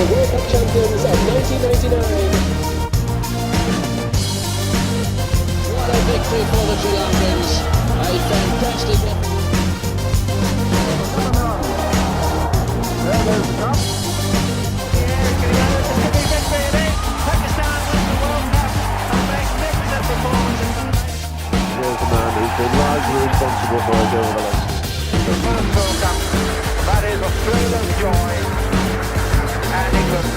the World Cup champions of 1999. What a victory for the Sri Lankans. A fantastic Pakistan win the World Cup. A magnificent performance. Here's the man who's been largely responsible for us over the last. The first World Cup. That is Australia's joy. And England.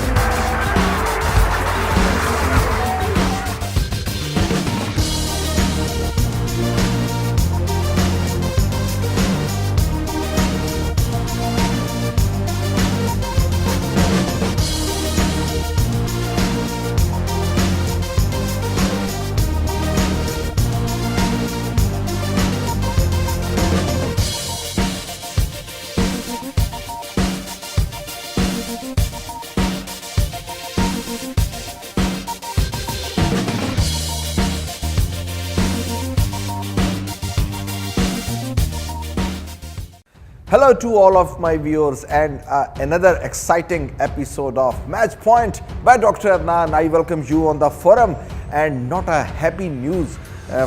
Hello to all of my viewers and another exciting episode of Match Point by Dr. Adnan. I welcome you on the forum, and not a happy news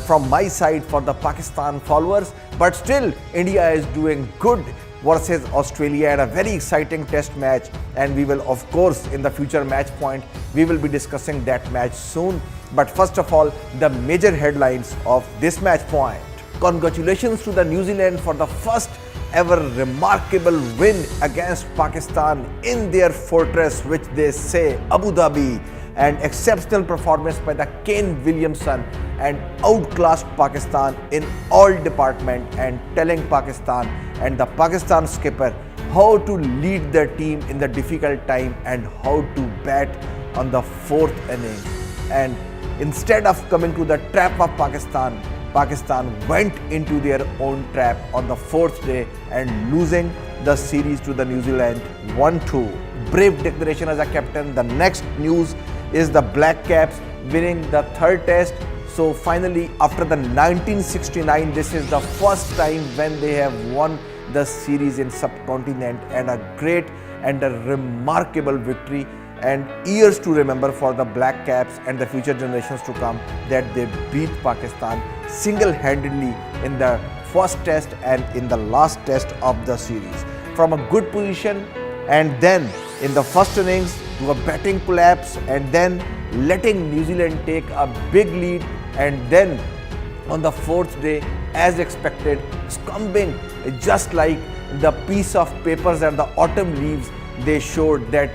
from my side for the Pakistan followers, but still India is doing good versus Australia and a very exciting test match, and we will of course in the future Match Point we will be discussing that match soon. But first of all, the major headlines of this Match Point. Congratulations to the New Zealand for the first ever remarkable win against Pakistan in their fortress, which they say Abu Dhabi, and exceptional performance by the Williamson and outclassed Pakistan in all department, and telling Pakistan and the Pakistan skipper how to lead their team in the difficult time and how to bat on the fourth inning. And instead of coming to the trap of Pakistan went into their own trap on the fourth day and losing the series to the New Zealand 1-2. Brave declaration as a captain. The next news is the Black Caps winning the third test. So finally, after the 1969, this is the first time when they have won the series in subcontinent, and a great and a remarkable victory, and years to remember for the Black Caps and the future generations to come, that they beat Pakistan single-handedly in the first test and in the last test of the series. From a good position, and then in the first innings to a batting collapse, and then letting New Zealand take a big lead, and then on the fourth day, as expected, succumbing just like the piece of papers and the autumn leaves. They showed that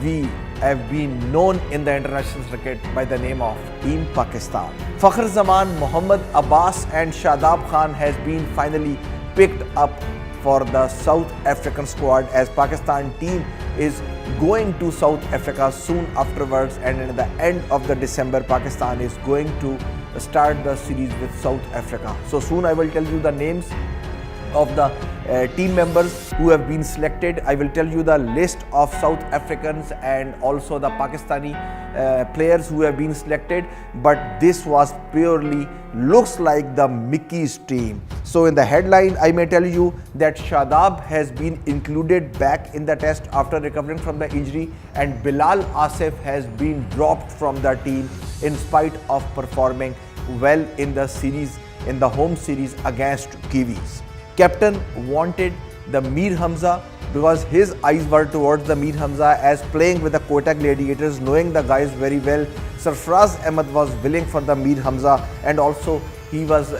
we have been known in the international cricket by the name of Team Pakistan. Fakhr Zaman, Mohammad Abbas and Shadab Khan has been finally picked up for the South African squad, as Pakistan team is going to South Africa soon afterwards, and at the end of the December, Pakistan is going to start the series with South Africa. So soon I will tell you the names of the team members who have been selected. I will tell you the list of South Africans and also the Pakistani players who have been selected, but this was purely looks like the Mickey's team. So in the headline, I may tell you that Shadab has been included back in the test after recovering from the injury, and Bilal Asif has been dropped from the team in spite of performing well in the series, in the home series against Kiwis. Captain wanted the Mir Hamza because his eyes were towards the Mir Hamza as playing with the Quetta Gladiators, knowing the guys very well. Sarfraz Ahmed was willing for the Mir Hamza, and also he was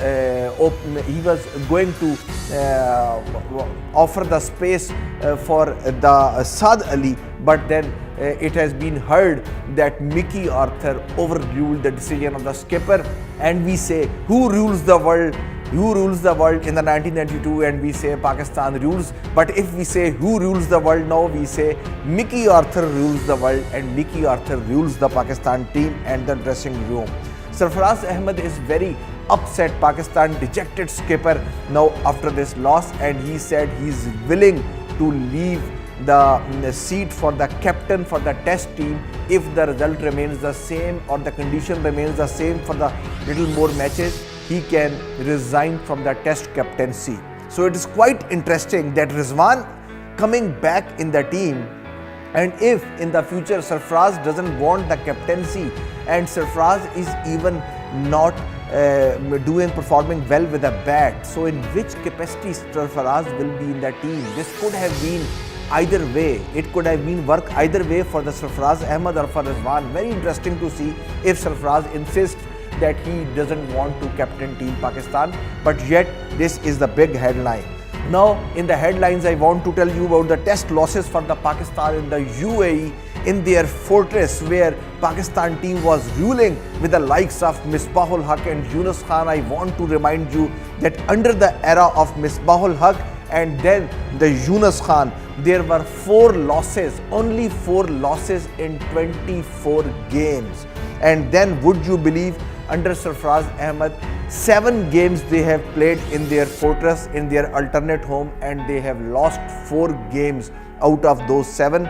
going to offer the space for the Saad Ali, but then it has been heard that Mickey Arthur overruled the decision of the skipper, and we say, who rules the world? Who rules the world in the 1992, and we say Pakistan rules. But if we say who rules the world now, we say Mickey Arthur rules the world, and Mickey Arthur rules the Pakistan team and the dressing room. Sarfraz Ahmed is very upset, Pakistan dejected skipper now after this loss, and he said he's willing to leave the seat for the captain for the test team if the result remains the same or the condition remains the same for the little more matches. He can resign from the test captaincy. So it is quite interesting that Rizwan coming back in the team And if in the future Sarfaraz doesn't want the captaincy and Sarfaraz is even not performing well with a bat, so in which capacity Sarfaraz will be in the team? This could have been either way. It could have been work either way for the Sarfaraz Ahmed or for Rizwan. Very interesting to see if Sarfaraz insists that he doesn't want to captain Team Pakistan, but yet this is the big headline. Now in the headlines I want to tell you about the test losses for the Pakistan in the UAE in their fortress where Pakistan team was ruling with the likes of Misbahul Haq and Yunus Khan. I want to remind you that under the era of Misbahul Haq and then the Yunus Khan, there were 4 losses, only 4 losses in 24 games. And then would you believe, under Sarfaraz Ahmed, 7 games they have played in their fortress, in their alternate home, and they have lost 4 games out of those 7.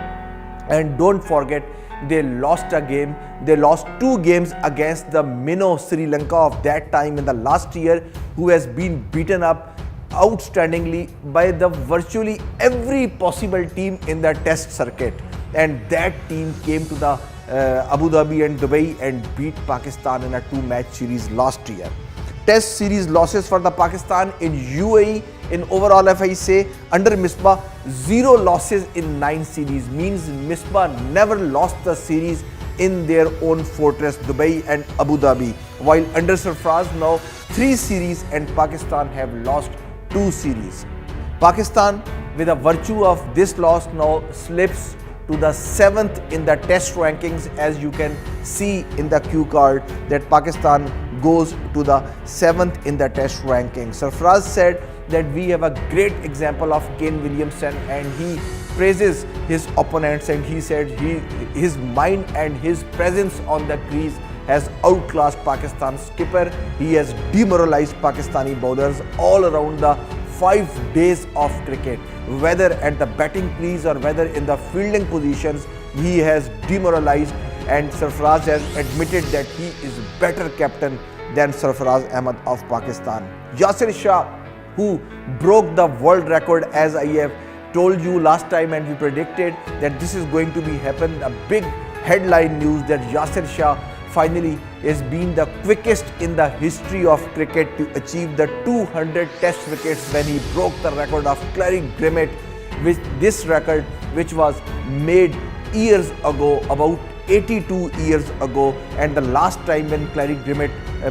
And don't forget, they lost a game. They lost 2 games against the Minnow Sri Lanka of that time in the last year, who has been beaten up outstandingly by the virtually every possible team in the test circuit. And that team came to the Abu Dhabi and Dubai and beat Pakistan in a 2-match series last year. Test series losses for the Pakistan in UAE in overall, if I say, under Misbah, 0 losses in 9 series, means Misbah never lost the series in their own fortress Dubai and Abu Dhabi, while under Sarfaraz now 3 series and Pakistan have lost 2 series. Pakistan, with a virtue of this loss, now slips to the 7th in the test rankings. As you can see in the cue card, that Pakistan goes to the 7th in the test rankings. Sarfaraz said that we have a great example of Kane Williamson, and he praises his opponents, and he said his mind and his presence on the crease has outclassed Pakistan's skipper. He has demoralized Pakistani bowlers all around the 5 days of cricket, whether at the batting crease or whether in the fielding positions. He has demoralized, and Sarfaraz has admitted that he is better captain than Sarfaraz Ahmed of Pakistan. Yasir Shah, who broke the world record, as I have told you last time, and we predicted that this is going to be happen. A big headline news that Yasir Shah finally has been the quickest in the history of cricket to achieve the 200 test wickets when he broke the record of Clary Grimmett, with this record which was made years ago, about 82 years ago, and the last time when Clary Grimmett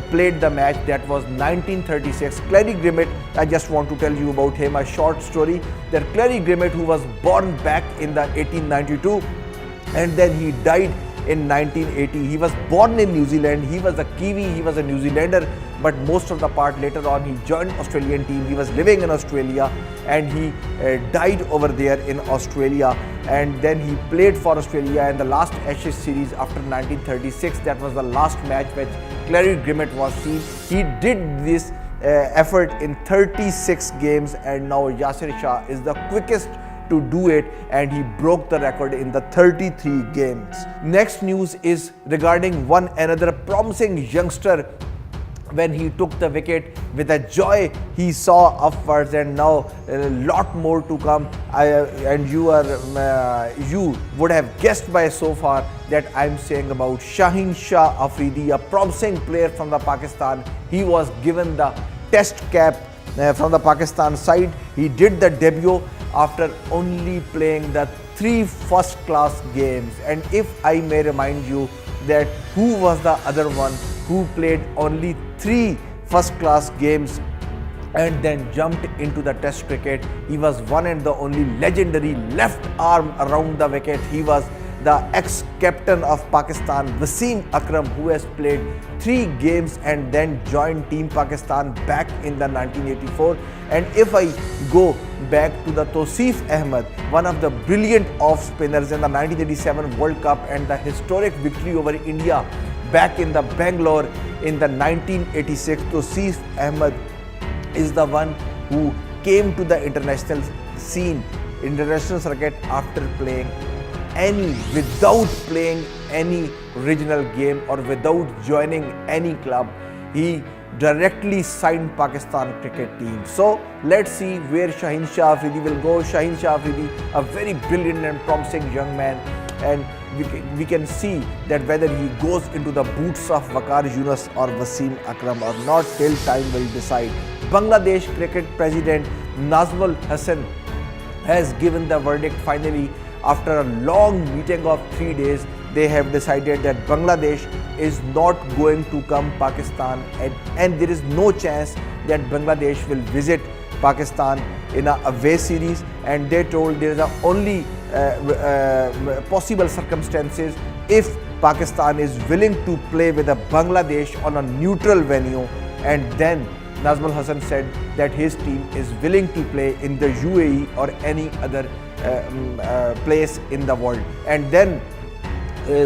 played the match, that was 1936. Clary Grimmett, I just want to tell you about him, a short story, that Clary Grimmett, who was born back in the 1892 and then he died in 1980. He was born in New Zealand. He was a Kiwi, he was a New Zealander, but most of the part later on he joined Australian team. He was living in Australia and he died over there in Australia, and then he played for Australia in the last Ashes series after 1936. That was the last match which Clary Grimmett was seen. He did this effort in 36 games, and now Yasir Shah is the quickest to do it, and he broke the record in the 33 games. Next news is regarding one another promising youngster. When he took the wicket, with a joy he saw upwards, and now a lot more to come. You would have guessed by so far that I'm saying about Shaheen Shah Afridi, a promising player from the Pakistan. He was given the test cap from the Pakistan side. He did the debut after only playing the 3 first-class games. And if I may remind you that who was the other one who played only 3 first-class games and then jumped into the test cricket, he was one and the only legendary left arm around the wicket. He was the ex-captain of Pakistan, Wasim Akram, who has played 3 games and then joined Team Pakistan back in the 1984. And if I go back to the Tosif Ahmed, one of the brilliant off-spinners in the 1987 World Cup and the historic victory over India back in the Bangalore in the 1986, Tosif Ahmed is the one who came to the international scene, international circuit, after without playing any regional game or without joining any club. He directly signed Pakistan cricket team. So let's see where Shaheen Shah Afridi will go. Shaheen Shah Afridi, a very brilliant and promising young man, and we can see that whether he goes into the boots of Waqar Yunus or Wasim Akram or not, till time will decide. Bangladesh cricket president Nazmul Hasan has given the verdict finally. After a long meeting of 3 days, they have decided that Bangladesh is not going to come Pakistan, and there is no chance that Bangladesh will visit Pakistan in a away series, and they told there is a only possible circumstances if Pakistan is willing to play with a Bangladesh on a neutral venue, and then Nazmul Hasan said that his team is willing to play in the UAE or any other place in the world. And then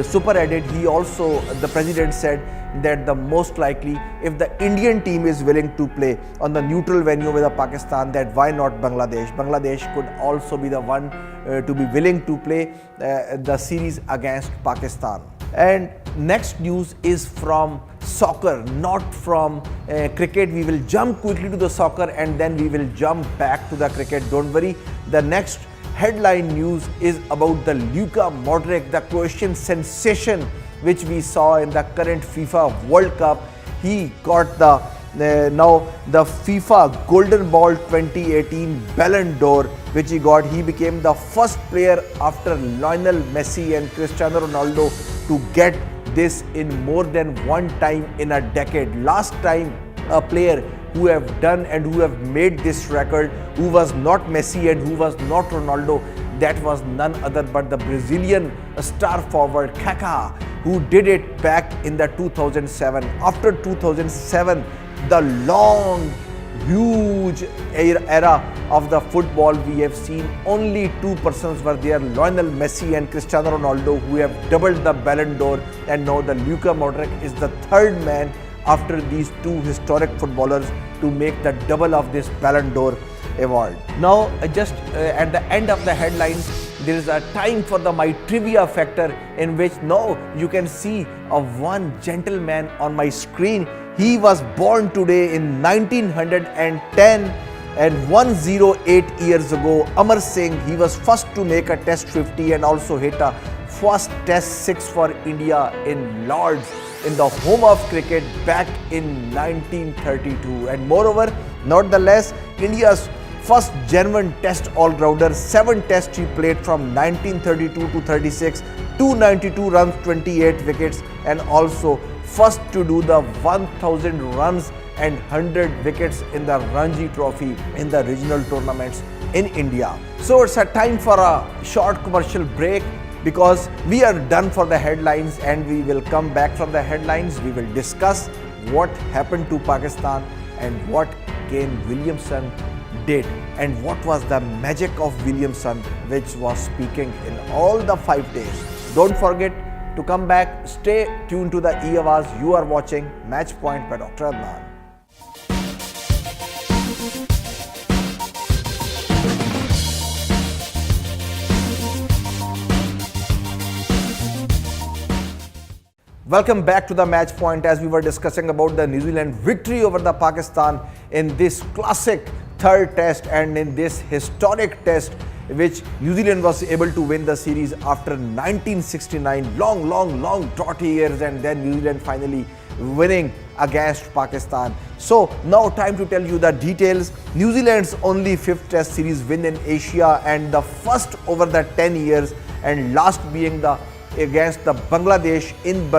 super added, the president said that the most likely, if the Indian team is willing to play on the neutral venue with Pakistan, that why not Bangladesh? Bangladesh could also be the one to be willing to play the series against Pakistan. And next news is from soccer, not from cricket. We will jump quickly to the soccer and then we will jump back to the cricket. Don't worry. The next headline news is about the Luka Modric, the Croatian sensation which we saw in the current FIFA World Cup. He got the now the FIFA Golden Ball 2018 Ballon d'Or, which he got. He became the first player after Lionel Messi and Cristiano Ronaldo to get this in more than one time in a decade. Last time a player who have done and who have made this record, who was not Messi and who was not Ronaldo, that was none other but the Brazilian star forward Kaká, who did it back in the 2007. After 2007, the long, huge era of the football, we have seen only two persons were there, Lionel Messi and Cristiano Ronaldo, who have doubled the Ballon d'Or, and now the Luka Modric is the third man after these two historic footballers to make the double of this Ballon d'Or award. Now just at the end of the headlines, there is a time for my trivia factor, in which now you can see one gentleman on my screen. He was born today in 1910 and 108 years ago. Amar Singh, he was first to make a test 50 and also hit a first test 6 for India in Lords, in the home of cricket, back in 1932. And moreover, not the less, India's first genuine test all-rounder, 7 tests he played from 1932 to 36, 292 runs, 28 wickets, and also first to do the 1000 runs and 100 wickets in the Ranji Trophy in the regional tournaments in India. So it's a time for a short commercial break, because we are done for the headlines, and we will come back from the headlines. We will discuss what happened to Pakistan and what Kane Williamson did, and what was the magic of Williamson, which was speaking in all the 5 days. Don't forget to come back. Stay tuned to the E-Awaz. You are watching Match Point by Dr. Adnan. Welcome back to the Match Point. As we were discussing about the New Zealand victory over the Pakistan in this classic third test and in this historic test, which New Zealand was able to win the series after 1969, long drought years, and then New Zealand finally winning against Pakistan. So now time to tell you the details. New Zealand's only 5th test series win in Asia, and the first over the 10 years, and last being the against the Bangladesh in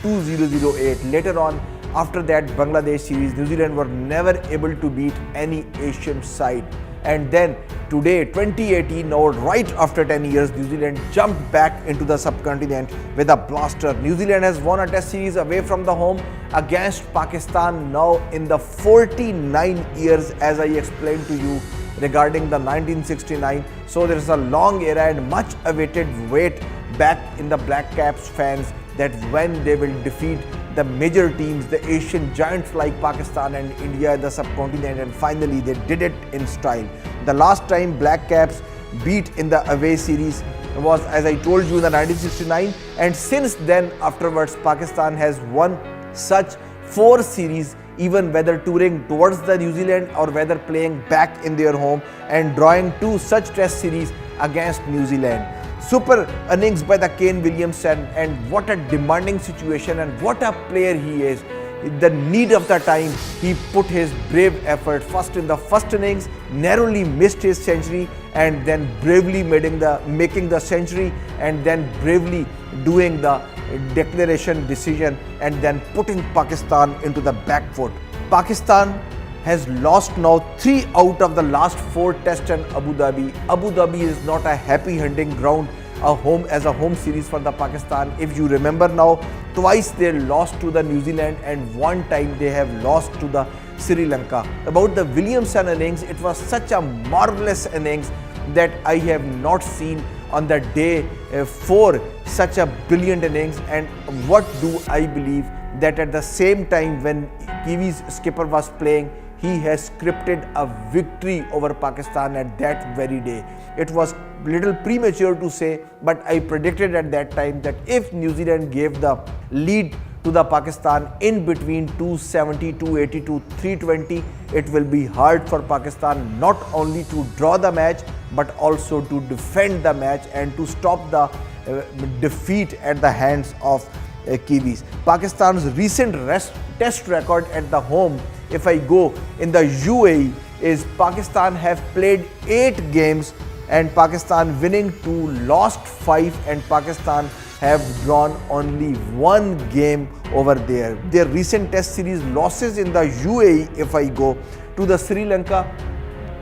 2008. Later on, after that Bangladesh series, New Zealand were never able to beat any Asian side. And then today, 2018, now right after 10 years, New Zealand jumped back into the subcontinent with a blaster. New Zealand has won a test series away from the home against Pakistan now in the 49 years, as I explained to you regarding the 1969. So there is a long era and much awaited wait back in the Black Caps fans, that when they will defeat the major teams, the Asian giants like Pakistan and India in the subcontinent, and finally they did it in style. The last time Black Caps beat in the away series was, as I told you, in the 1969, and since then afterwards Pakistan has won such 4 series even whether touring towards the New Zealand or whether playing back in their home and drawing 2 such test series against New Zealand. Super innings by the Kane Williamson, and what a demanding situation and what a player he is. The need of the time, he put his brave effort first in the first innings, narrowly missed his century, and then bravely making the century, and then bravely doing the declaration decision, and then putting Pakistan into the back foot. Pakistan has lost now 3 out of the last 4 tests in Abu Dhabi. Abu Dhabi is not a happy hunting ground as a home series for the Pakistan. If you remember now, twice they lost to the New Zealand and 1 time they have lost to the Sri Lanka. About the Williamson innings, it was such a marvelous innings that I have not seen on the day 4 such a brilliant innings. And what do I believe that at the same time when Kiwis skipper was playing, he has scripted a victory over Pakistan at that very day. It was little premature to say, but I predicted at that time that if New Zealand gave the lead to the Pakistan in between 270, 280 to 320, it will be hard for Pakistan not only to draw the match but also to defend the match and to stop the defeat at the hands of Kiwis. Pakistan's recent test record at the home, if I go in the UAE, is Pakistan have played 8 games and Pakistan winning 2, lost 5, and Pakistan have drawn only 1 game over there. Their recent test series losses in the UAE, if I go to the Sri Lanka,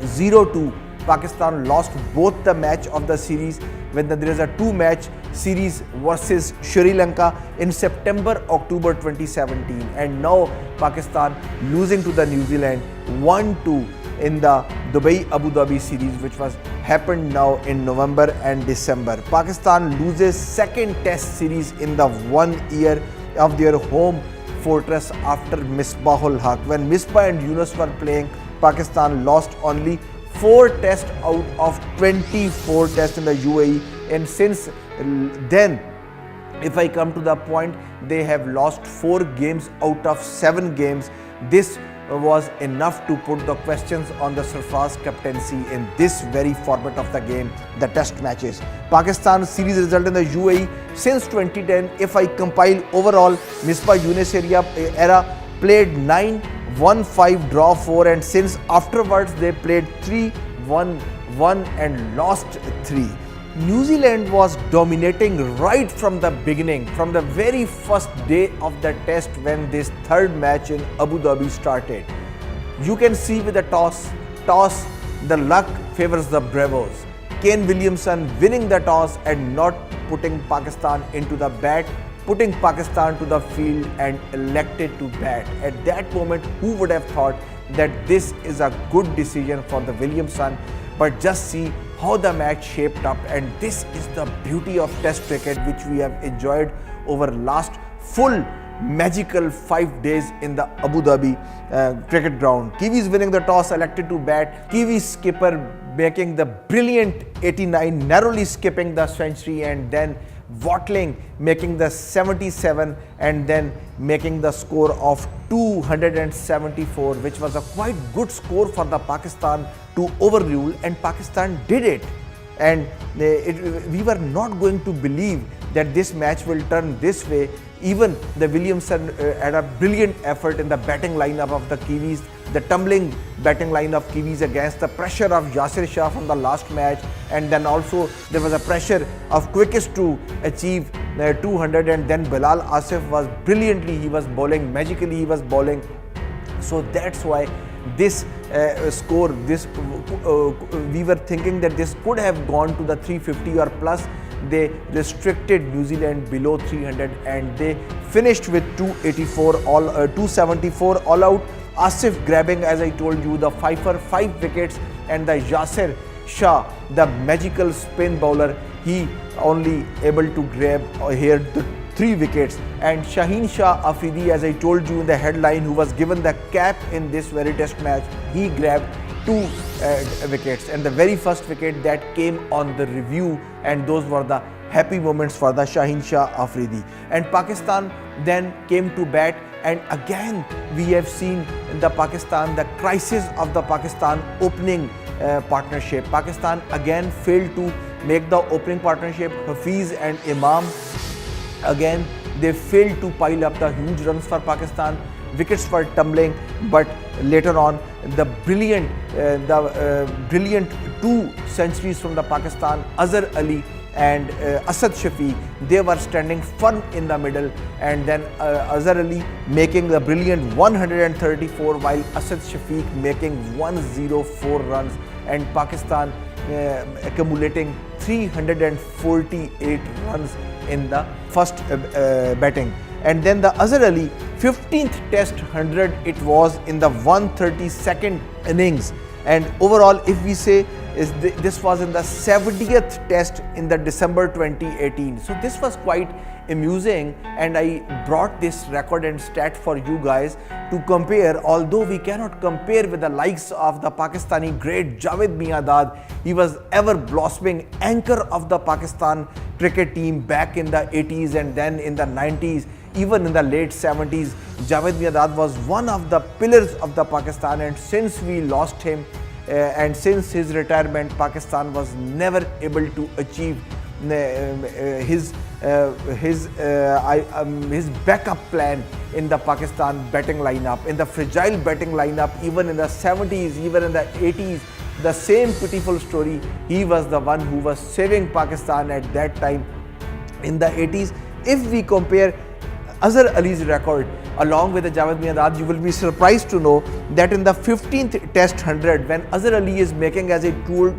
0-2. Pakistan lost both the match of the series when there is a 2-match series versus Sri Lanka in September-October 2017, and now Pakistan losing to the New Zealand 1-2 in the Dubai-Abu Dhabi series, which was happened now in November and December. Pakistan loses 2nd test series in the 1 year of their home fortress after Misbahul Haq. When Misbah and Yunus were playing, Pakistan lost only 4 tests out of 24 tests in the UAE, and since then, if I come to the point, they have lost 4 games out of 7 games. This was enough to put the questions on the Sarfraz captaincy in this very format of the game, the test matches. Pakistan's series result in the UAE since 2010, if I compile overall, Misbah Yunus era played 9, won 5, draw 4, and since afterwards they played 3, won 1 and lost 3. New Zealand was dominating right from the beginning, from the very first day of the test when this 3rd match in Abu Dhabi started. You can see with the toss, the luck favors the Bravos. Kane Williamson winning the toss and not putting Pakistan into the bat, putting Pakistan to the field and elected to bat. At that moment, who would have thought that this is a good decision for the Williamson? But just see how the match shaped up, and this is the beauty of Test cricket which we have enjoyed over last full magical 5 days in the Abu Dhabi cricket ground. Kiwis winning the toss, elected to bat. Kiwis skipper making the brilliant 89, narrowly skipping the century, and then Watling making the 77 and then making the score of 274, which was a quite good score for the Pakistan to overrule, and Pakistan did it. And we were not going to believe that this match will turn this way. Even the Williamson had a brilliant effort in the batting lineup of the Kiwis, the tumbling batting line of Kiwis against the pressure of Yasir Shah from the last match, and then also there was a pressure of quickest to achieve 200, and then Bilal Asif was brilliantly, he was bowling, magically he was bowling. So that's why this score, we were thinking that this could have gone to the 350 or plus. They restricted New Zealand below 300 and they finished with 274 all out. Asif grabbing, as I told you, the fifer, 5 wickets, and the Yasir Shah, the magical spin bowler, he only able to grab here the 3 wickets. And Shaheen Shah Afridi, as I told you in the headline, who was given the cap in this very test match, he grabbed 2 wickets, and the very first wicket that came on the review, and those were the happy moments for the Shaheen Shah Afridi. And Pakistan then came to bat And again, we have seen in the Pakistan, the crisis of the Pakistan opening partnership. Pakistan again failed to make the opening partnership. Hafiz and Imam, again, they failed to pile up the huge runs for Pakistan. Wickets were tumbling, but later on, the brilliant 2 centuries from the Pakistan, Azhar Ali and Asad Shafiq, they were standing firm in the middle, and then Azhar Ali making the brilliant 134 while Asad Shafiq making 104 runs, and Pakistan accumulating 348 runs in the first batting. And then the Azhar Ali 15th test 100, it was in the 132nd innings. And overall, if we say, this was in the 70th test in the December 2018. So this was quite amusing, and I brought this record and stat for you guys to compare. Although we cannot compare with the likes of the Pakistani great Javed Miandad, he was ever blossoming anchor of the Pakistan cricket team back in the 80s and then in the 90s. Even in the late 70s, Javed Miandad was one of the pillars of the Pakistan, and since we lost him and since his retirement, Pakistan was never able to achieve his backup plan in the Pakistan batting lineup, in the fragile batting lineup, even in the 70s, even in the 80s. The same pitiful story. He was the one who was saving Pakistan at that time in the 80s. If we compare Azhar Ali's record along with the Javed Miandad, you will be surprised to know that in the 15th test 100, when Azhar Ali is making, as I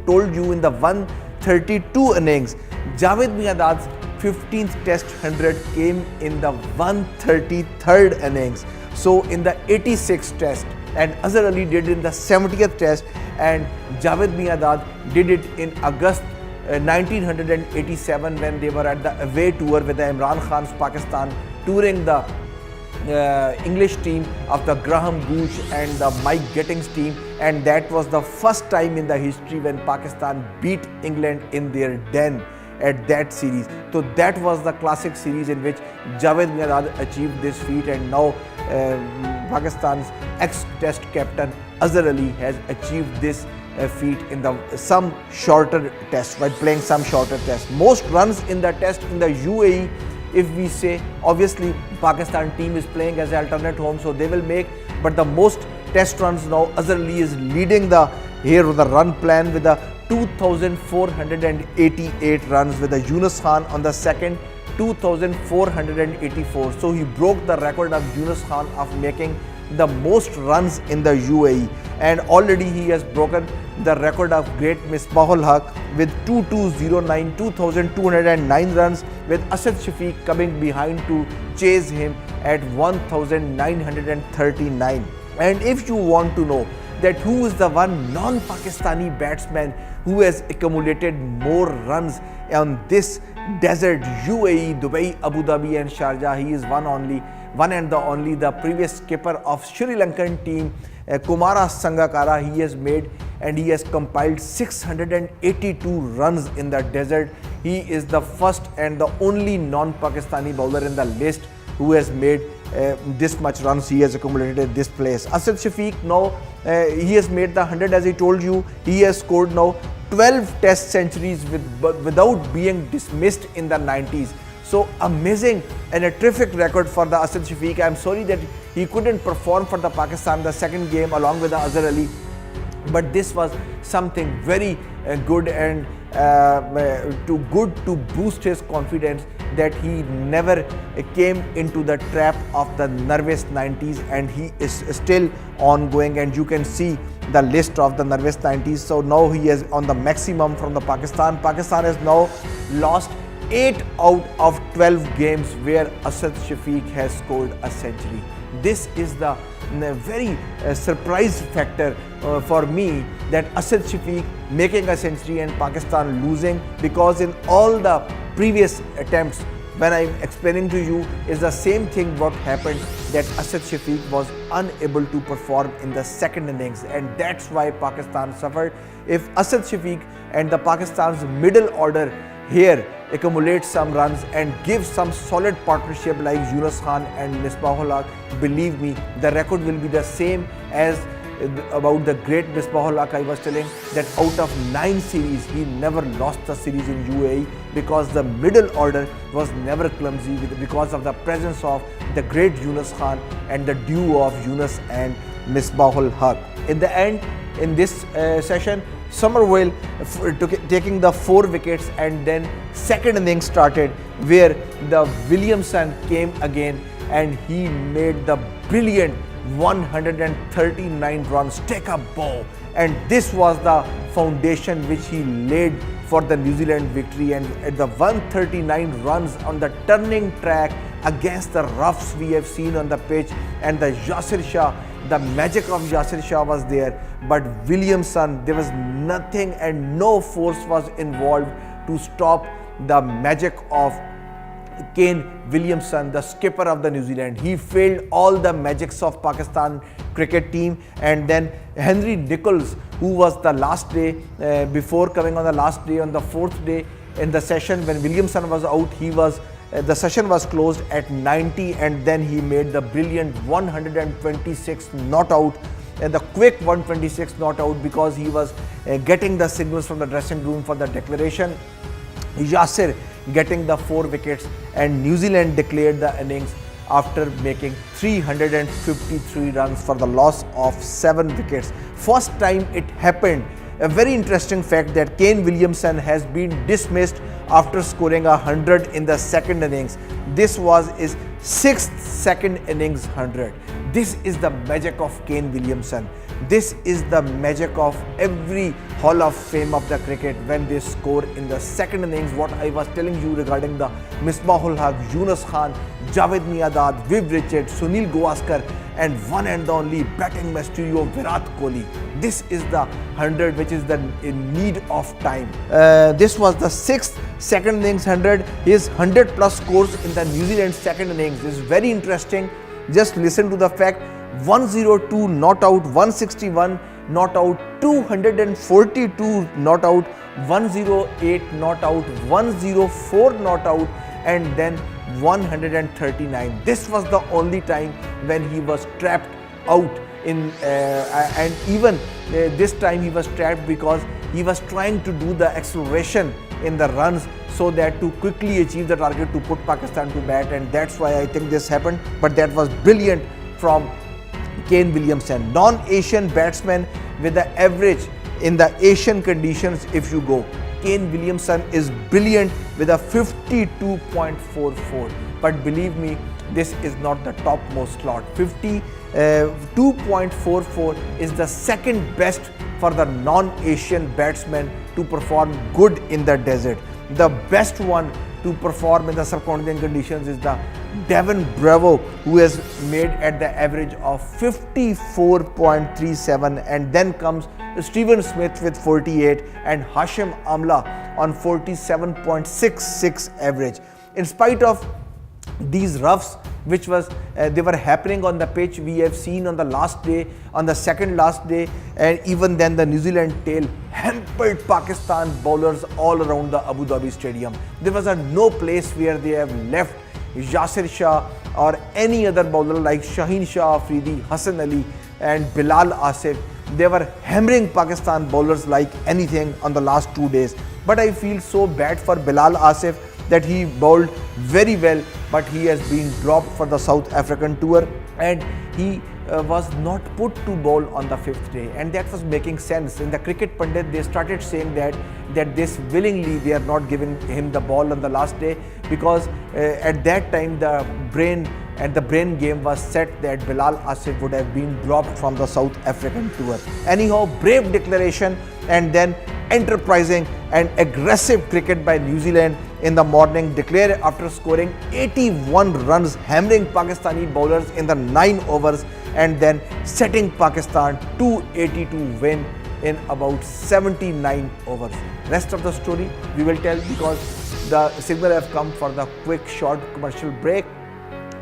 told you, in the 132 innings, Javed Miandad's 15th test 100 came in the 133rd innings. So in the 86th test, and Azhar Ali did in the 70th test, and Javed Miandad did it in August 1987 when they were at the away tour with the Imran Khan's Pakistan, touring the English team of the Graham Gooch and the Mike Gittings team, and that was the first time in the history when Pakistan beat England in their den at that series. So that was the classic series in which Javed Miandad achieved this feat, and now Pakistan's ex-test captain Azhar Ali has achieved this feat in some shorter tests, while playing some shorter tests. Most runs in the test in the UAE, if we say, obviously Pakistan team is playing as an alternate home, so they will make, but the most test runs now, Azhar Ali is leading the run plan with the 2,488 runs, with the Yunus Khan on the second, 2,484. So he broke the record of Yunus Khan of making the most runs in the UAE, and already he has broken the record of great Misbahul Haq with 2,209, 2,209 runs, with Asad Shafiq coming behind to chase him at 1,939. And if you want to know that who is the one non-Pakistani batsman who has accumulated more runs on this desert, UAE, Dubai, Abu Dhabi and Sharjah, he is one and the only, the previous skipper of Sri Lankan team, Kumara Sangakkara. He has made and he has compiled 682 runs in the desert. He is the first and the only non-Pakistani bowler in the list who has made this much runs. He has accumulated at this place. Asad Shafiq, now he has made the 100, as I told you. He has scored now 12 test centuries without being dismissed in the 90s. So amazing and a terrific record for the Asad Shafiq. I am sorry that he couldn't perform for the Pakistan the second game along with the Azhar Ali, but this was something very good and good to boost his confidence, that he never came into the trap of the nervous 90s, and he is still ongoing, and you can see the list of the nervous 90s. So now he is on the maximum from the Pakistan. Pakistan has now lost 8 out of 12 games where Asad Shafiq has scored a century. This is the very surprise factor for me, that Asad Shafiq making a century and Pakistan losing, because in all the previous attempts, when I'm explaining to you, is the same thing what happened, that Asad Shafiq was unable to perform in the second innings, and that's why Pakistan suffered. If Asad Shafiq and the Pakistan's middle order here accumulate some runs and give some solid partnership like Yunus Khan and Misbahul Haq, believe me, the record will be the same as about the great Misbahul Haq. I was telling that out of 9 series, he never lost the series in UAE because the middle order was never clumsy because of the presence of the great Yunus Khan and the duo of Yunus and Misbahul Haq. In the end, in this session, Somerville taking the 4 wickets, and then second innings started where the Williamson came again and he made the brilliant 139 runs, take a bow, and this was the foundation which he laid for the New Zealand victory. And at the 139 runs on the turning track against the roughs we have seen on the pitch, and the Yasir Shah, the magic of Yasir Shah was there, but Williamson, there was nothing and no force was involved to stop the magic of Kane Williamson, the skipper of the New Zealand. He failed all the magics of Pakistan cricket team. And then Henry Nicholls, who was the last day, before coming on the last day, on the 4th day in the session when Williamson was out, he was the session was closed at 90, and then he made the brilliant 126 not out, and the quick 126 not out because he was getting the signals from the dressing room for the declaration. Yasir getting the 4 wickets, and New Zealand declared the innings after making 353 runs for the loss of 7 wickets. First time it happened. A very interesting fact that Kane Williamson has been dismissed after scoring 100 in the second innings. This was his 6th second innings 100. This is the magic of Kane Williamson. This is the magic of every Hall of Fame of the cricket when they score in the second innings. What I was telling you regarding the Misbahul Haq, Yunus Khan, Javed Miandad, Viv Richards, Sunil Gavaskar, and one and only batting maestro of Virat Kohli. This is the 100 which is in need of time. This was the 6th second innings 100. His 100 plus scores in the New Zealand second innings is very interesting. Just listen to the fact: 102 not out, 161 not out, 242 not out, 108 not out, 104 not out, and then 139. This was the only time when he was trapped out in and even this time he was trapped because he was trying to do the acceleration in the runs so that to quickly achieve the target to put Pakistan to bat, and that's why I think this happened. But that was brilliant from Kane Williamson, non-Asian batsman with the average in the Asian conditions. If you go, Kane Williamson is brilliant with a 52.44. But believe me, this is not the topmost slot. 52.44 is the second best for the non-Asian batsman to perform good in the desert. The best one to perform in the subcontinental conditions is the Devon Bravo, who has made at the average of 54.37, and then comes Steven Smith with 48 and Hashim Amla on 47.66 average. In spite of these roughs which was they were happening on the pitch, we have seen on the last day, on the second last day, and even then the New Zealand tail hampered Pakistan bowlers all around the Abu Dhabi stadium. There was no place where they have left Yasir Shah or any other bowler like Shaheen Shah Afridi, Hassan Ali and Bilal Asif. They were hammering Pakistan bowlers like anything on the last 2 days. But I feel so bad for Bilal Asif that he bowled very well, but he has been dropped for the South African tour, and he was not put to bowl on the 5th day, and that was making sense. In the cricket pundit, they started saying that this willingly they are not giving him the ball on the last day, because at that time the brain game was set that Bilal Asif would have been dropped from the South African tour. Anyhow, brave declaration and then enterprising and aggressive cricket by New Zealand in the morning, declared after scoring 81 runs, hammering Pakistani bowlers in the 9 overs, and then setting Pakistan 282 win in about 79 overs. Rest of the story we will tell, because the signal have come for the quick short commercial break.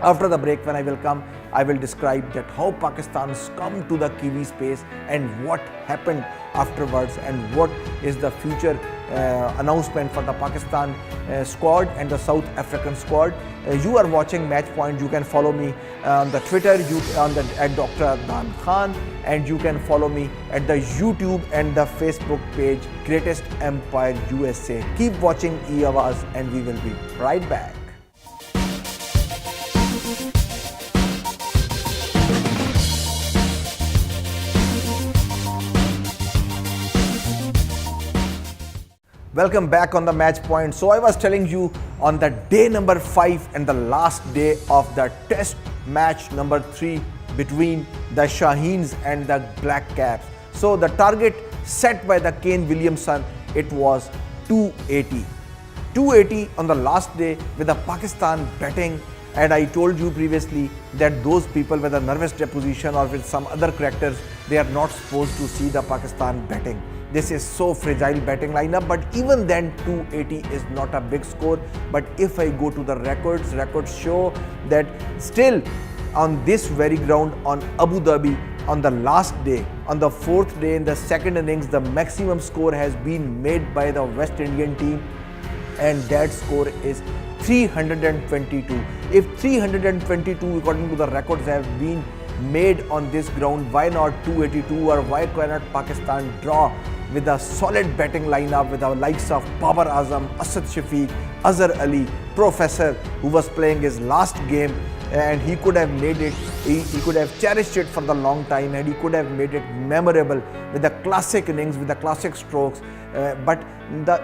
After the break, when I will come, I will describe that how Pakistan's come to the Kiwi space and what happened afterwards, and what is the future announcement for the Pakistan squad and the South African squad. You are watching Match Point. You can follow me on the Twitter at Dr. ADNAN Khan, and you can follow me at the YouTube and the Facebook page Greatest Empire USA. Keep watching E-Awaz and we will be right back. Welcome back on the Match Point. So I was telling you on the day number 5 and the last day of the test match number 3 between the Shaheens and the Black Caps. So the target set by the Kane Williamson, it was 280. 280 on the last day with the Pakistan batting, and I told you previously that those people with a nervous deposition or with some other characters, they are not supposed to see the Pakistan batting. This is so fragile batting lineup, but even then 280 is not a big score. But if I go to the records show that still on this very ground on Abu Dhabi on the last day, on the 4th day in the second innings, the maximum score has been made by the West Indian team, and that score is 322. If 322 according to the records have been made on this ground, why not 282, or why cannot Pakistan draw with a solid batting lineup with the likes of Babar Azam, Asad Shafiq, Azhar Ali, Professor, who was playing his last game, and he could have made it, he could have cherished it for the long time, and he could have made it memorable with the classic innings, with the classic strokes. But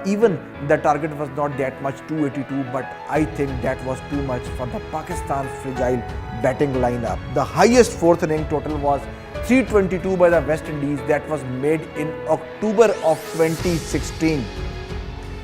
even the target was not that much, 282, but I think that was too much for the Pakistan's fragile batting lineup. The highest 4th inning total was 322 by the West Indies. That was made in October of 2016.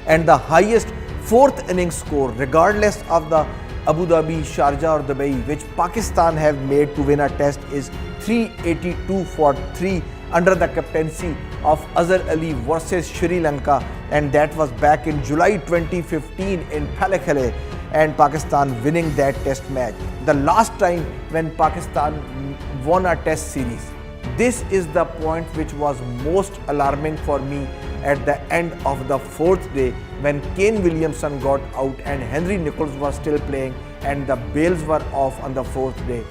And the highest 4th inning score, regardless of the Abu Dhabi, Sharjah or Dubai, which Pakistan have made to win a test, is 382 for 3 under the captaincy of Azhar Ali versus Sri Lanka, and that was back in July 2015 in Palakkale, and Pakistan winning that test match. The last time when Pakistan won a test series. This is the point which was most alarming for me at the end of the 4th day, when Kane Williamson got out and Henry Nicholls was still playing and the bails were off on the 4th day.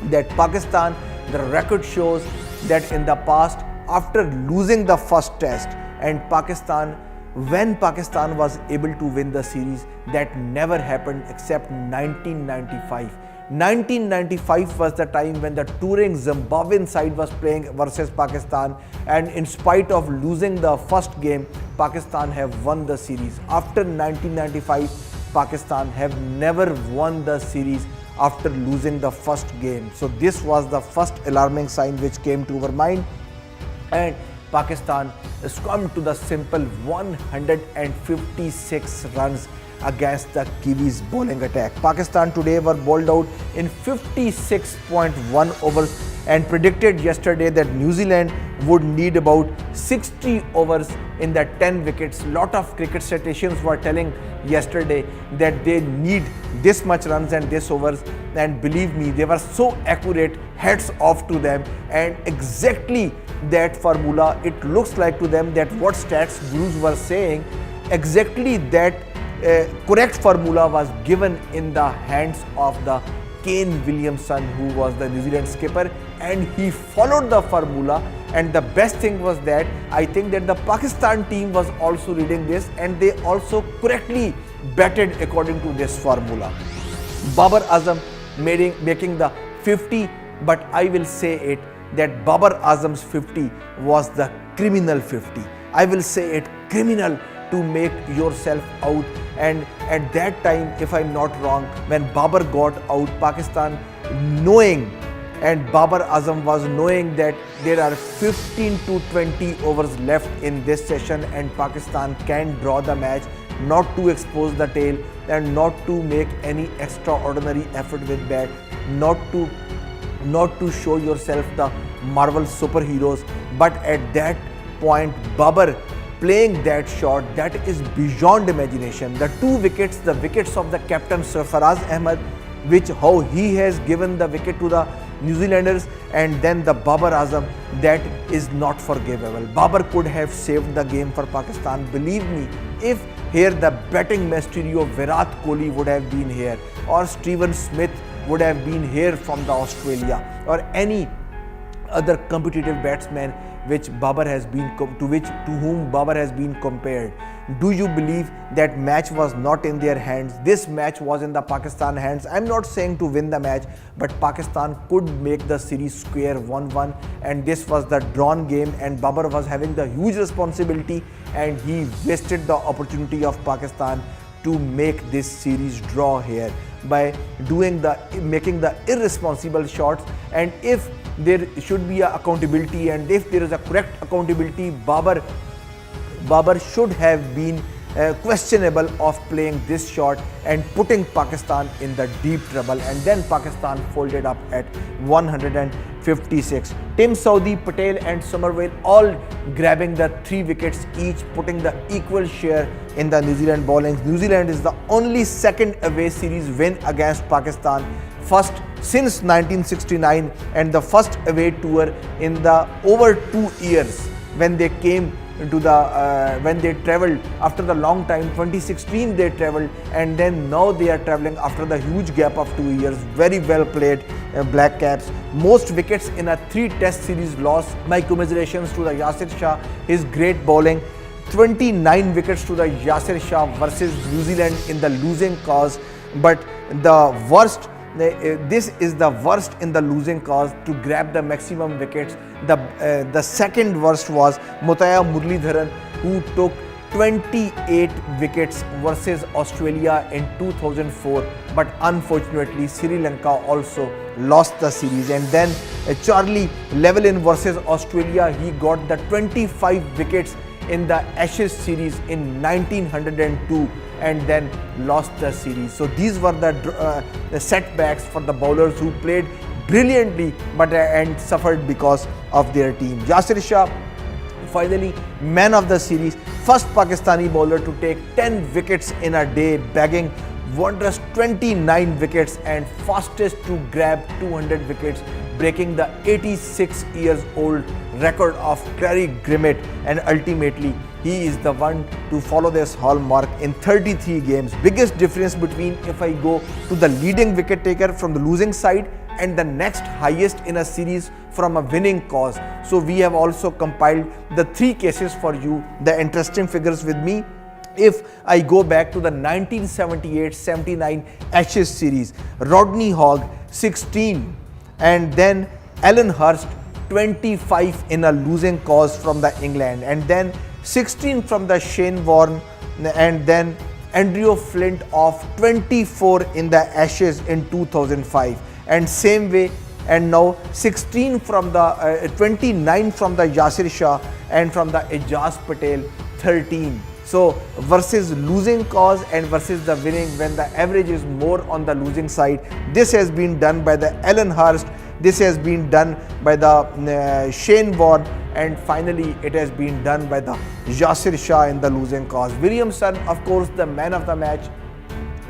That Pakistan, the record shows that in the past, after losing the first test, and when Pakistan was able to win the series, that never happened except 1995. 1995 was the time when the touring Zimbabwean side was playing versus Pakistan, and in spite of losing the first game, Pakistan have won the series. After 1995, Pakistan have never won the series after losing the first game. So this was the first alarming sign which came to our mind, and Pakistan succumbed to the simple 156 runs against the Kiwis bowling attack. Pakistan today were bowled out in 56.1 overs, and predicted yesterday that New Zealand would need about 60 overs in the 10 wickets. Lot of cricket statisticians were telling yesterday that they need this much runs and this overs, and believe me, they were so accurate. Hats off to them, and exactly that formula, it looks like to them that what stats gurus were saying, exactly that correct formula was given in the hands of the Kane Williamson, who was the New Zealand skipper, and he followed the formula. And the best thing was that I think that the Pakistan team was also reading this, and they also correctly batted according to this formula. Babar Azam making the 50, but I will say it that Babar Azam's 50 was the criminal 50. I will say it, criminal to make yourself out. And at that time, if I'm not wrong, when Babar got out, Pakistan knowing, and Babar Azam was knowing that there are 15 to 20 overs left in this session and Pakistan can draw the match, not to expose the tail and not to make any extraordinary effort with bat, not to show yourself the Marvel superheroes. But at that point, Babar playing that shot, that is beyond imagination. The two wickets, the wickets of the captain Sarfaraz Ahmed, which how he has given the wicket to the New Zealanders, and then the Babar Azam, that is not forgivable. Babar could have saved the game for Pakistan. Believe me, if here the batting mastery of Virat Kohli would have been here, or Steven Smith would have been here from the Australia, or any other competitive batsman which Babar has been to whom Babar has been compared. Do you believe that match was not in their hands? This match was in the Pakistan hands. I'm not saying to win the match, but Pakistan could make the series square 1-1, and this was the drawn game, and Babar was having the huge responsibility, and he wasted the opportunity of Pakistan to make this series draw here by making the irresponsible shots. And if there should be a accountability, and if there is a correct accountability, Babar should have been questionable of playing this shot and putting Pakistan in the deep trouble, and then Pakistan folded up at 156. Tim Saudi, Patel and Somerville all grabbing the 3 wickets each, putting the equal share in the New Zealand bowling. New Zealand is the only second away series win against Pakistan, first since 1969, and the first away tour in the over 2 years when they came to the when they travelled after the long time. 2016 they travelled, and then now they are travelling after the huge gap of 2 years. Very well played, Black Caps. Most wickets in a 3-test series loss. My commiserations to the Yasir Shah, his great bowling. 29 wickets to the Yasir Shah versus New Zealand in the losing cause, but the worst. This is the worst in the losing cause to grab the maximum wickets. The second worst was Mutaya Muralidharan, who took 28 wickets versus Australia in 2004, but unfortunately Sri Lanka also lost the series. And then Charlie Llewellyn versus Australia, he got the 25 wickets in the Ashes series in 1902 and then lost the series. So these were the setbacks for the bowlers who played brilliantly but and suffered because of their team. Yasir Shah, finally man of the series, first Pakistani bowler to take 10 wickets in a day, bagging wondrous 29 wickets, and fastest to grab 200 wickets, breaking the 86 years old record of Terry Grimmett, and ultimately he is the one to follow this hallmark in 33 games. Biggest difference between if I go to the leading wicket taker from the losing side and the next highest in a series from a winning cause. So we have also compiled the 3 cases for you, the interesting figures with me. If I go back to the 1978-79 Ashes series, Rodney Hogg 16, and then Alan Hurst 25 in a losing cause from the England, and then 16 from the Shane Warne, and then Andrew Flint of 24 in the Ashes in 2005, and same way, and now 16 from the 29 from the Yasir Shah, and from the Ijaz Patel 13. So versus losing cause and versus the winning, when the average is more on the losing side, this has been done by the Alan Hurst, this has been done by the Shane Warne, and finally it has been done by the Yasir Shah in the losing cause. Williamson, of course, the man of the match,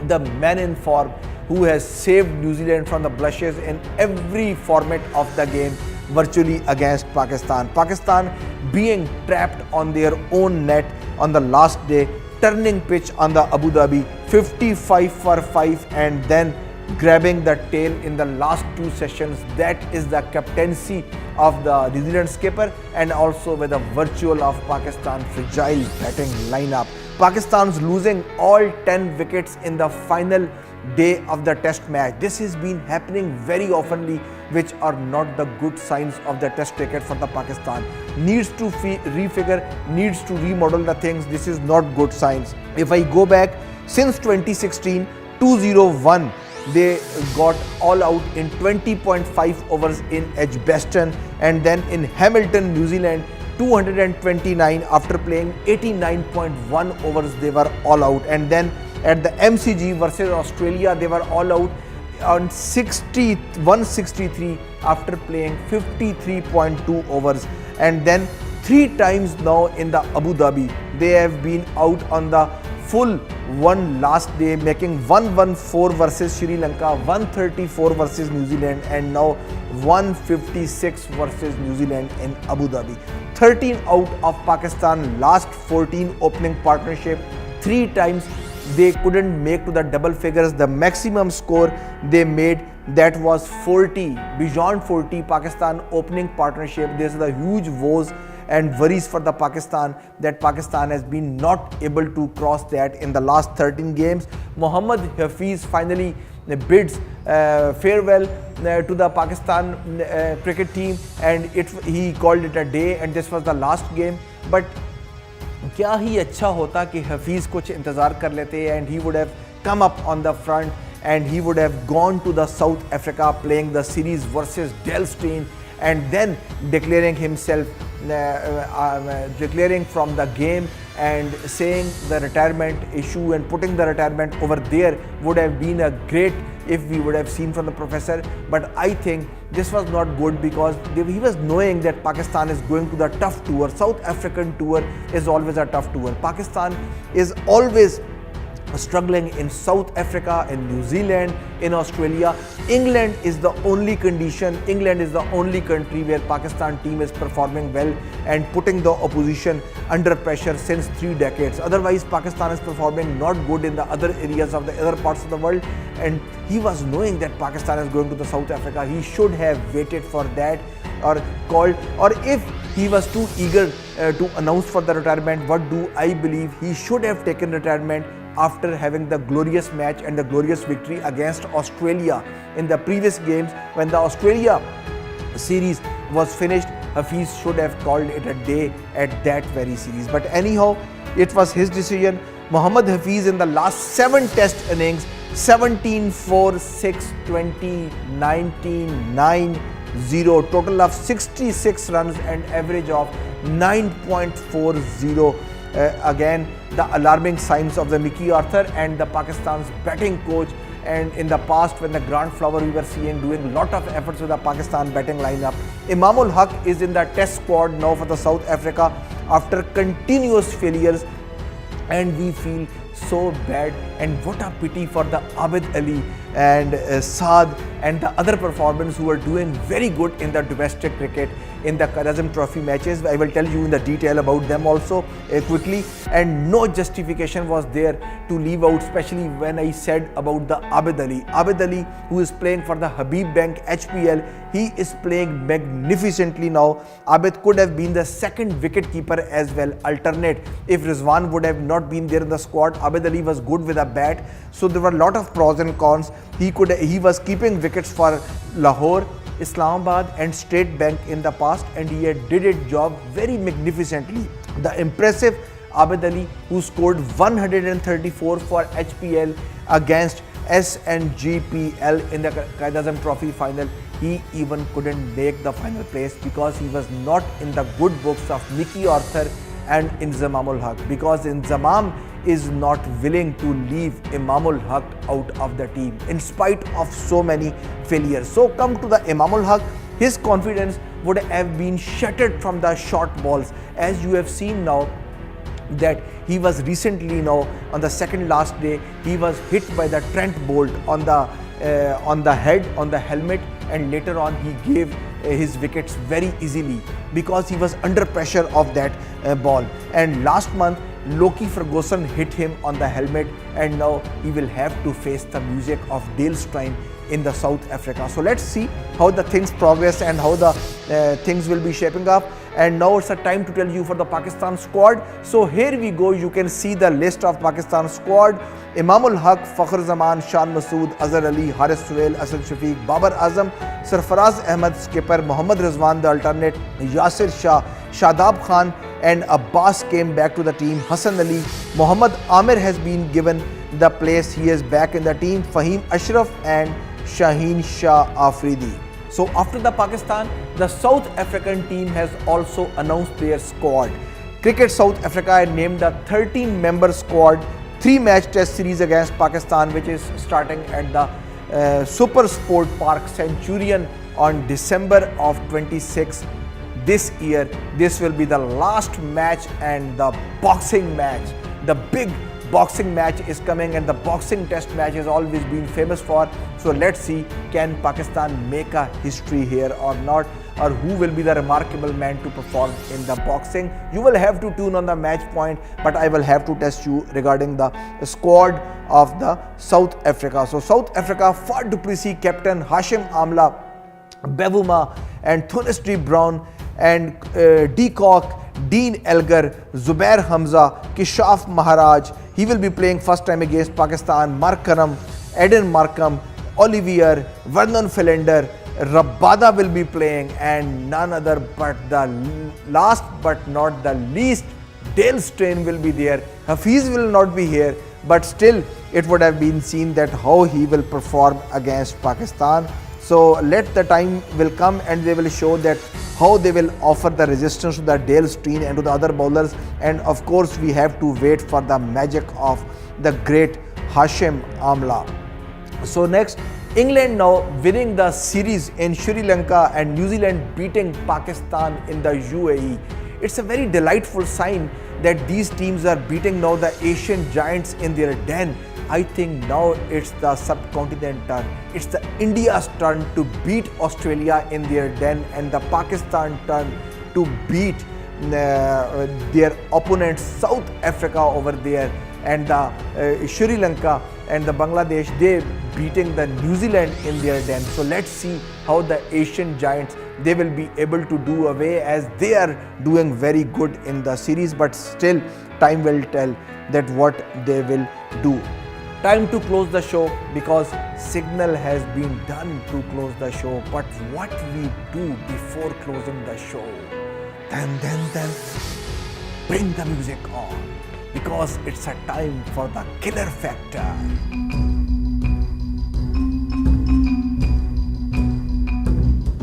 the man in form, who has saved New Zealand from the blushes in every format of the game, virtually against Pakistan. Pakistan being trapped on their own net on the last day, turning pitch on the Abu Dhabi, 55 for 5, and then grabbing the tail in the last 2 sessions. That is the captaincy of the New Zealand skipper, and also with the virtual of Pakistan fragile batting lineup. Pakistan's losing all 10 wickets in the final day of the test match. This has been happening very oftenly, which are not the good signs of the test cricket for the Pakistan. Needs to refigure, needs to remodel the things. This is not good signs. If I go back since 2016, 201, they got all out in 20.5 overs in Edgbaston, and then in Hamilton, New Zealand, 229 after playing 89.1 overs, they were all out. And then at the MCG versus Australia, they were all out on 163 after playing 53.2 overs. And then 3 times now in the Abu Dhabi, they have been out on the full won last day, making 114 versus Sri Lanka, 134 versus New Zealand, and now 156 versus New Zealand in Abu Dhabi. 13 out of Pakistan last 14 opening partnership, 3 times they couldn't make to the double figures. The maximum score they made, that was 40, beyond 40 Pakistan opening partnership. This is the huge woes and worries for the Pakistan, that Pakistan has been not able to cross that in the last 13 games. Mohammad Hafiz finally bids farewell to the Pakistan cricket team, and he called it a day, and this was the last game. But क्या ही अच्छा होता कि हफीज़ कुछ इंतज़ार कर लेते, and he would have come up on the front and he would have gone to the South Africa playing the series versus Del Steyn, and then declaring himself declaring from the game and saying the retirement issue and putting the retirement over there would have been a great if we would have seen from the professor. But I think this was not good, because he was knowing that Pakistan is going to the tough tour. South African tour is always a tough tour. Pakistan is always struggling in South Africa, in New Zealand, in Australia. England is the only condition, England is the only country where Pakistan team is performing well and putting the opposition under pressure since 3 decades. Otherwise, Pakistan is performing not good in the other areas of the other parts of the world, and he was knowing that Pakistan is going to the South Africa. He should have waited for that, or called, or if he was too eager to announce for the retirement, what do I believe? He should have taken retirement after having the glorious match and the glorious victory against Australia in the previous games. When the Australia series was finished, Hafiz should have called it a day at that very series. But anyhow, it was his decision. Mohammad Hafiz in the last 7 test innings, 17-4, 6-20, 19-9-0, total of 66 runs and average of 9.40. Again, the alarming signs of the Mickey Arthur and the Pakistan's batting coach. And in the past, when the Grant Flower we were seeing doing a lot of efforts with the Pakistan batting lineup. Imamul Haq is in the test squad now for the South Africa after continuous failures, and we feel so bad, and what a pity for the Abid Ali and Saad and the other performers who are doing very good in the domestic cricket in the Kharazm Trophy matches. I will tell you in the detail about them also quickly, and no justification was there to leave out, especially when I said about the Abid Ali. Abid Ali, who is playing for the Habib Bank HPL, he is playing magnificently now. Abid could have been the second wicket keeper as well, alternate, if Rizwan would have not been there in the squad. Abid Ali was good with a bat, so there were a lot of pros and cons. He was keeping wickets for Lahore, Islamabad and State Bank in the past, and he had did it job very magnificently. The impressive Abid Ali, who scored 134 for HPL against SNGPL in the Kharazm Trophy final, he even couldn't make the final place because he was not in the good books of Mickey Arthur and Inzamamul Haq, because Inzamam is not willing to leave Imamul Haq out of the team in spite of so many failures. So come to the Imamul Haq, his confidence would have been shattered from the short balls, as you have seen now that he was recently now on the second last day, he was hit by the Trent Bolt on the head, on the helmet, and later on he gave his wickets very easily because he was under pressure of that ball. And last month Loki Ferguson hit him on the helmet, and now he will have to face the music of Dale Steyn in the South Africa. So let's see how the things progress and how the things will be shaping up. And now it's a time to tell you for the Pakistan squad. So here we go, you can see the list of Pakistan squad. Imamul Haq, Fakhr Zaman, Shan Masood, Azhar Ali, Haris Suhail, Asad Shafiq, Babar Azam, Sarfaraz Ahmed skipper, Mohammad Rizwan the alternate, Yasir Shah, Shadab Khan and Abbas came back to the team. Hassan Ali, Muhammad Amir has been given the place, he is back in the team. Fahim Ashraf and Shaheen Shah Afridi. So after the Pakistan, the South African team has also announced their squad. Cricket South Africa had named a 13-member squad, 3-match test series against Pakistan, which is starting at the Super Sport Park Centurion on December of 26 this year. This will be the last match and the boxing match, the big boxing match is coming, and the boxing test match has always been famous for. So let's see, can Pakistan make a history here or not, or who will be the remarkable man to perform in the boxing. You will have to tune on the match point, but I will have to test you regarding the squad of the South Africa. So South Africa, Far du Plessis captain, Hashim Amla, Bevuma and Thunistry Brown and Deacock, Dean Elgar, Zubair Hamza, Kishaf Maharaj. He will be playing first time against Pakistan. Markram, Eden Markham, Olivier, Vernon Philander, Rabada will be playing, and none other but the last but not the least, Dale Steyn will be there. Hafiz will not be here, but still it would have been seen that how he will perform against Pakistan. So let the time will come and they will show that how they will offer the resistance to the Dale Steyn and to the other bowlers. And of course we have to wait for the magic of the great Hashim Amla. So next, England now winning the series in Sri Lanka and New Zealand beating Pakistan in the UAE. It's a very delightful sign that these teams are beating now the Asian giants in their den. I think now it's the subcontinent turn. It's the India's turn to beat Australia in their den, and the Pakistan turn to beat their opponents South Africa over there, and the Sri Lanka and the Bangladesh, they beating the New Zealand in their den. So let's see how the Asian giants, they will be able to do away, as they are doing very good in the series, but still time will tell that what they will do. Time to close the show, because signal has been done to close the show. But what we do before closing the show? Then bring the music on, because it's a time for the killer factor.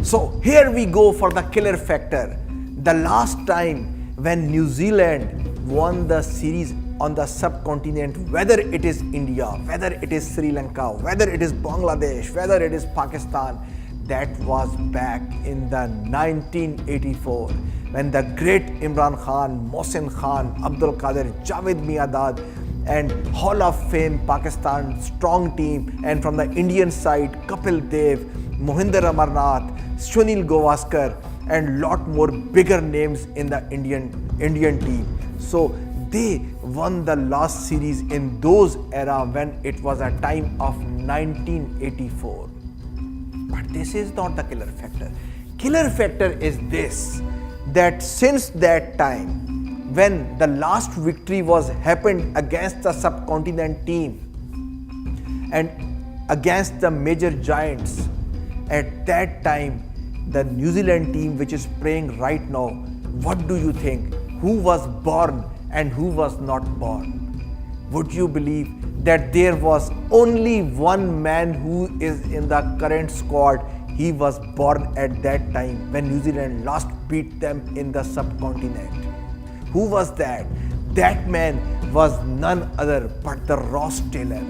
So here we go for the killer factor. The last time when New Zealand won the series on the subcontinent, whether it is India, whether it is Sri Lanka, whether it is Bangladesh, whether it is Pakistan, that was back in the 1984, when the great Imran Khan, Mohsin Khan, Abdul Qadir, Javed Miandad and Hall of Fame Pakistan strong team, and from the Indian side Kapil Dev, Mohinder Amarnath, Sunil Gavaskar and lot more bigger names in the Indian team. So they won the last series in those era when it was a time of 1984. But this is not the killer factor. Killer factor is this, that since that time when the last victory was happened against the subcontinent team and against the major giants, at that time the New Zealand team which is playing right now, what do you think? Who was born and who was not born? Would you believe that there was only one man who is in the current squad? He was born at that time when New Zealand last beat them in the subcontinent. Who was that? That man was none other but the Ross Taylor.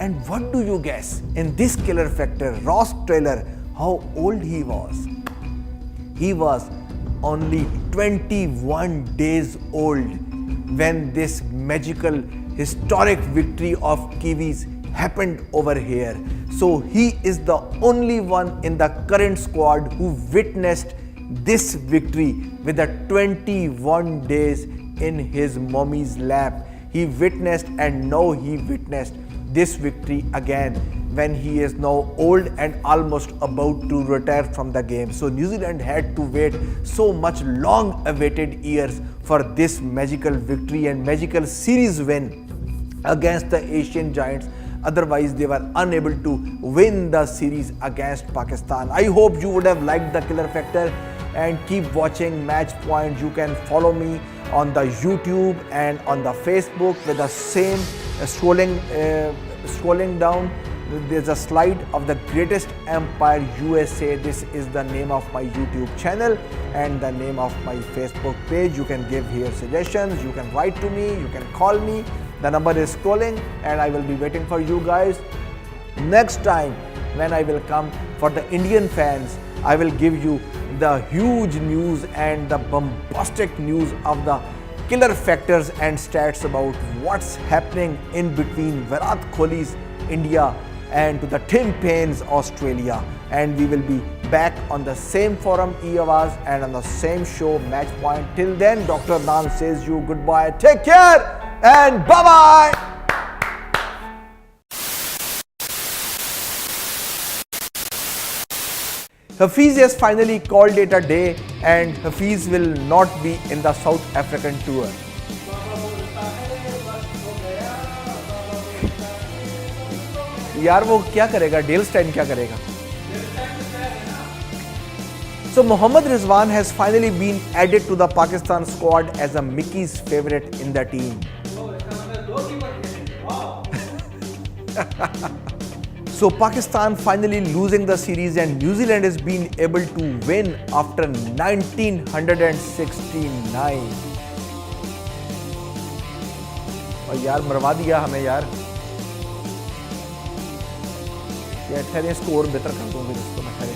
And what do you guess? In this killer factor, Ross Taylor, how old he was? He was only 21 days old when this magical historic victory of Kiwis happened over here. So he is the only one in the current squad who witnessed this victory with the 21 days in his mommy's lap. He witnessed, and now he witnessed this victory again when he is now old and almost about to retire from the game. So New Zealand had to wait so much long awaited years for this magical victory and magical series win against the Asian giants. Otherwise they were unable to win the series against Pakistan. I hope you would have liked the killer factor, and keep watching Match Point. You can follow me on the YouTube and on the Facebook with the same scrolling down. There's a slide of the greatest empire USA. This is the name of my YouTube channel and the name of my Facebook page. You can give here suggestions, you can write to me, you can call me. The number is scrolling and I will be waiting for you guys. Next time when I will come for the Indian fans, I will give you the huge news and the bombastic news of the killer factors and stats about what's happening in between Virat Kohli's India and to the Tim Paine's Australia. And we will be back on the same forum, E-Awaz, and on the same show, Match Point. Till then, Dr. Nan says you goodbye. Take care and bye-bye. Hafiz has finally called it a day, and Hafiz will not be in the South African tour. यार वो क्या करेगा, del Stine क्या करेगा? So Mohammad Rizwan has finally been added to the Pakistan squad as a Mickey's favorite in the team. So Pakistan finally losing the series, and New Zealand has been able to win after 1969. और यार मरवा दिया हमें यार. ये ठहरे score बेहतर कर दूंगी इसको मैं ठहरे.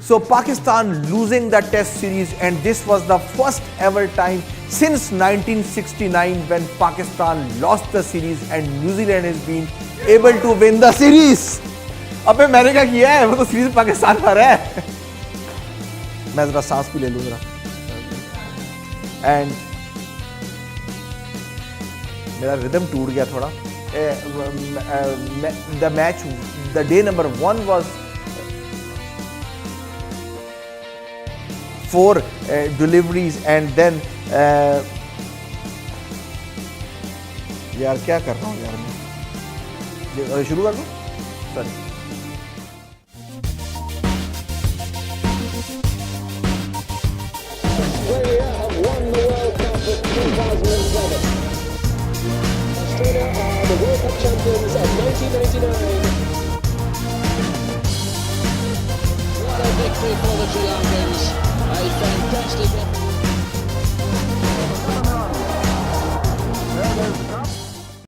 So Pakistan losing the test series, and this was the first ever time since 1969 when Pakistan lost the series and New Zealand has been able to win the series. अबे मैंने क्या किया है, वो तो सीरीज पाकिस्तान पर है. मैं जरा सांस भी ले लूँ जरा. And मेरा रिदम टूट गया थोड़ा. The match, the day number 1 was 4 deliveries, and then यार क्या कर रहा हूँ यार मैं. शुरू कर दूँ? Sorry. Australia have won the World Cup of 2007. Australia are the World Cup champions of 1999. What a victory for the Sri Lankans. A fantastic effort.